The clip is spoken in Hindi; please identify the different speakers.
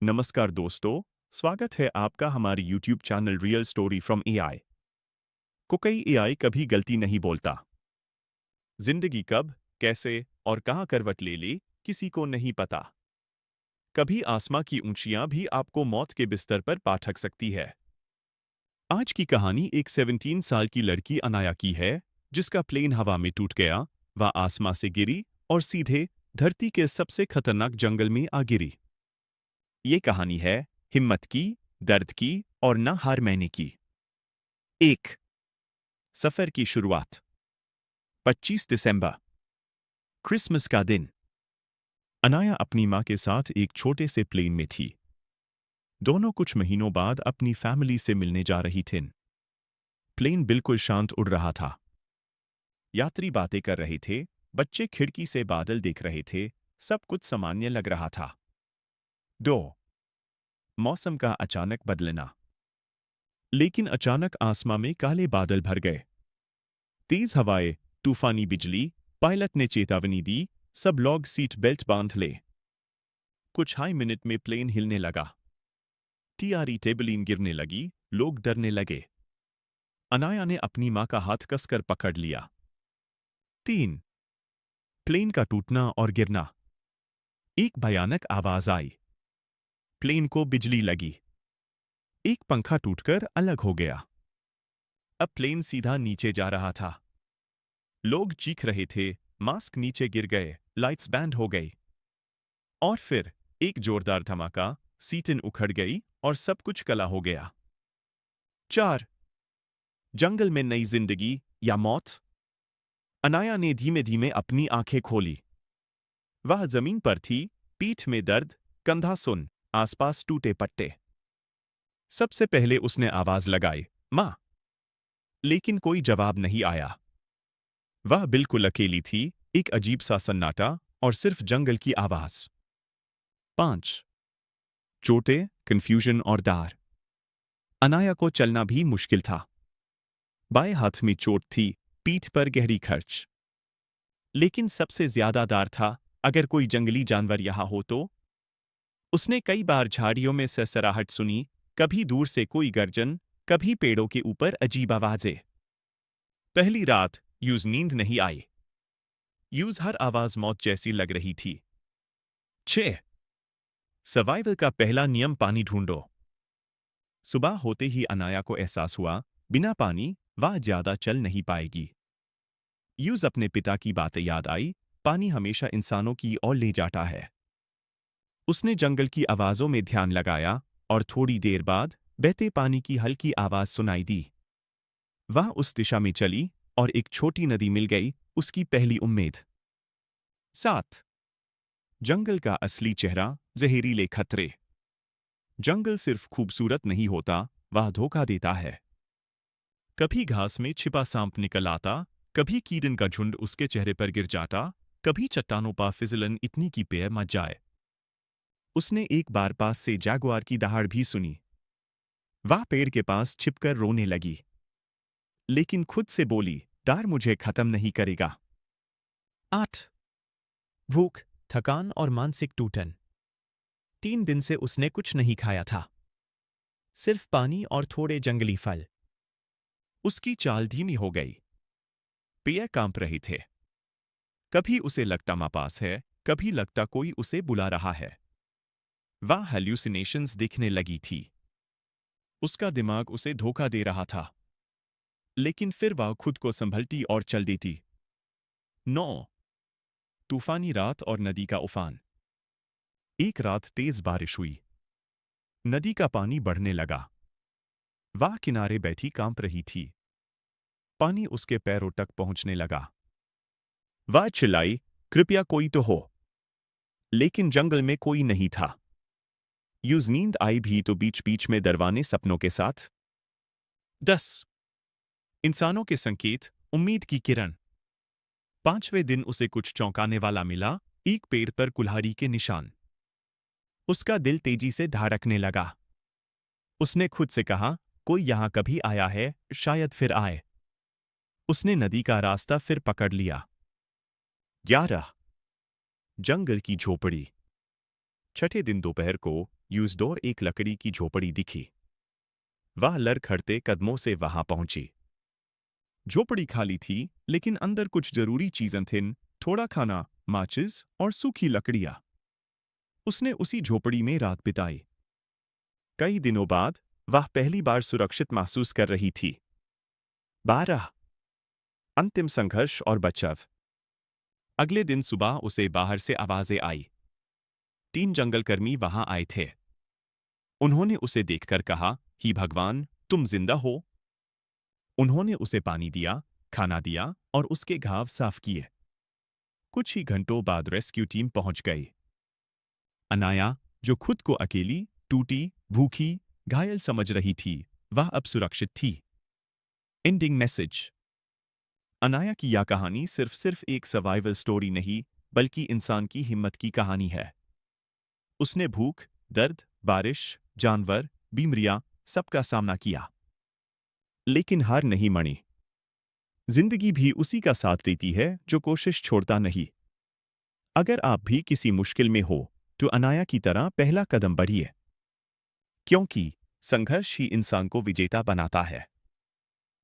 Speaker 1: नमस्कार दोस्तों, स्वागत है आपका हमारे YouTube channel real story from AI. कोई एआई कभी गलती नहीं बोलता। जिंदगी कब, कैसे और कहाँ करवट ले ले, किसी को नहीं पता। कभी आसमां की ऊंचियां भी आपको मौत के बिस्तर पर पाठक सकती है। आज की कहानी एक 17 साल की लड़की अनाया की है, जिसका प्लेन हवा में टूट गया। वह आसमां से गिरी और सीधे धरती के सबसे खतरनाक जंगल में आ गिरी। ये कहानी है हिम्मत की, दर्द की और न हार मानने की। एक सफर की शुरुआत। 25 दिसंबर, क्रिसमस का दिन। अनाया अपनी माँ के साथ एक छोटे से प्लेन में थी। दोनों कुछ महीनों बाद अपनी फैमिली से मिलने जा रही थीं। प्लेन बिल्कुल शांत उड़ रहा था। यात्री बातें कर रहे थे, बच्चे खिड़की से बादल देख रहे थे। सब कुछ सामान्य लग रहा था। 2 मौसम का अचानक बदलना। लेकिन अचानक आसमां में काले बादल भर गए। तेज हवाएं, तूफानी बिजली। पायलट ने चेतावनी दी, सब लोग सीट बेल्ट बांध ले। कुछ हाई मिनट में प्लेन हिलने लगा। टीआरई टेबलिन गिरने लगी। लोग डरने लगे। अनाया ने अपनी मां का हाथ कसकर पकड़ लिया। 3 प्लेन का टूटना और गिरना। एक भयानक आवाज आई। प्लेन को बिजली लगी। एक पंखा टूटकर अलग हो गया। अब प्लेन सीधा नीचे जा रहा था। लोग चीख रहे थे, मास्क नीचे गिर गए, लाइट्स बैंड हो गई। और फिर एक जोरदार धमाका, सीटें उखड़ गई और सब कुछ कला हो गया। 4 जंगल में नई जिंदगी या मौत। अनाया ने धीमे धीमे अपनी आंखें खोली। वह जमीन पर थी, पीठ में दर्द, कंधा सुन, आसपास टूटे पट्टे। सबसे पहले उसने आवाज लगाई, मां। लेकिन कोई जवाब नहीं आया। वह बिल्कुल अकेली थी, एक अजीब सा सन्नाटा और सिर्फ जंगल की आवाज। 5 चोटें, कंफ्यूजन और दार। अनाया को चलना भी मुश्किल था। बाएं हाथ में चोट थी, पीठ पर गहरी खर्च। लेकिन सबसे ज्यादा दार था, अगर कोई जंगली जानवर यहां हो तो। उसने कई बार झाड़ियों में सरसराहट सुनी, कभी दूर से कोई गर्जन, कभी पेड़ों के ऊपर अजीब आवाजें। पहली रात यूज नींद नहीं आई। यूज हर आवाज मौत जैसी लग रही थी। 6 सर्वाइवल का पहला नियम, पानी ढूंढो। सुबह होते ही अनाया को एहसास हुआ, बिना पानी वह ज्यादा चल नहीं पाएगी। यूज अपने पिता की बातें याद आई, पानी हमेशा इंसानों की ओर ले जाता है। उसने जंगल की आवाजों में ध्यान लगाया और थोड़ी देर बाद बहते पानी की हल्की आवाज सुनाई दी। वह उस दिशा में चली और एक छोटी नदी मिल गई, उसकी पहली उम्मीद। 7 जंगल का असली चेहरा, जहरीले खतरे। जंगल सिर्फ खूबसूरत नहीं होता, वह धोखा देता है। कभी घास में छिपा सांप निकल आता, कभी कीड़न का झुंड उसके चेहरे पर गिर जाता, कभी चट्टानों पर फिसलन इतनी कि पैर मच जाए। उसने एक बार पास से जैगुआर की दहाड़ भी सुनी। वह पेड़ के पास छिपकर रोने लगी, लेकिन खुद से बोली, डर मुझे खत्म नहीं करेगा। 8 भूख, थकान और मानसिक टूटन। 3 दिन से उसने कुछ नहीं खाया था, सिर्फ पानी और थोड़े जंगली फल। उसकी चाल धीमी हो गई। पैर कांप रहे थे। कभी उसे लगता मां पास है, कभी लगता कोई उसे बुला रहा है। वह हेल्यूसिनेशंस दिखने लगी थी। उसका दिमाग उसे धोखा दे रहा था। लेकिन फिर वह खुद को संभलती और चल देती। 9 तूफानी रात और नदी का उफान। एक रात तेज बारिश हुई। नदी का पानी बढ़ने लगा। वह किनारे बैठी कांप रही थी। पानी उसके पैरों तक पहुंचने लगा। वह चिल्लाई, कृपया कोई तो हो। लेकिन जंगल में कोई नहीं था। यूज नींद आई भी तो बीच बीच में डरवाने सपनों के साथ। 10 इंसानों के संकेत, उम्मीद की किरण। 5वें दिन उसे कुछ चौंकाने वाला मिला, एक पेड़ पर कुल्हाड़ी के निशान। उसका दिल तेजी से धड़कने लगा। उसने खुद से कहा, कोई यहां कभी आया है, शायद फिर आए। उसने नदी का रास्ता फिर पकड़ लिया। 11 जंगल की झोपड़ी। छठे दिन दोपहर को यूजडोर एक लकड़ी की झोपड़ी दिखी। वह लड़खड़ते कदमों से वहां पहुंची। झोपड़ी खाली थी, लेकिन अंदर कुछ जरूरी चीजें थीं। थोड़ा खाना, माचिस और सूखी लकड़ियां। उसने उसी झोपड़ी में रात बिताई। कई दिनों बाद वह पहली बार सुरक्षित महसूस कर रही थी। 12 अंतिम संघर्ष और बचाव। अगले दिन सुबह उसे बाहर से आवाजें आई। 3 जंगलकर्मी वहां आए थे। उन्होंने उसे देखकर कहा, "ही भगवान, तुम जिंदा हो?" उन्होंने उसे पानी दिया, खाना दिया और उसके घाव साफ किए। कुछ ही घंटों बाद रेस्क्यू टीम पहुंच गई। अनाया, जो खुद को अकेली, टूटी, भूखी, घायल समझ रही थी, वह अब सुरक्षित थी। Ending message. अनाया की यह कहानी सिर्फ एक सर्वाइवल स्टोरी नहीं, बल्कि इंसान की हिम्मत की कहानी है। उसने भूख, दर्द, बारिश, जानवर, बीमारियां, सबका सामना किया। लेकिन हार नहीं मानी। जिंदगी भी उसी का साथ देती है जो कोशिश छोड़ता नहीं। अगर आप भी किसी मुश्किल में हो, तो अनाया की तरह पहला कदम बढ़िए। क्योंकि संघर्ष ही इंसान को विजेता बनाता है।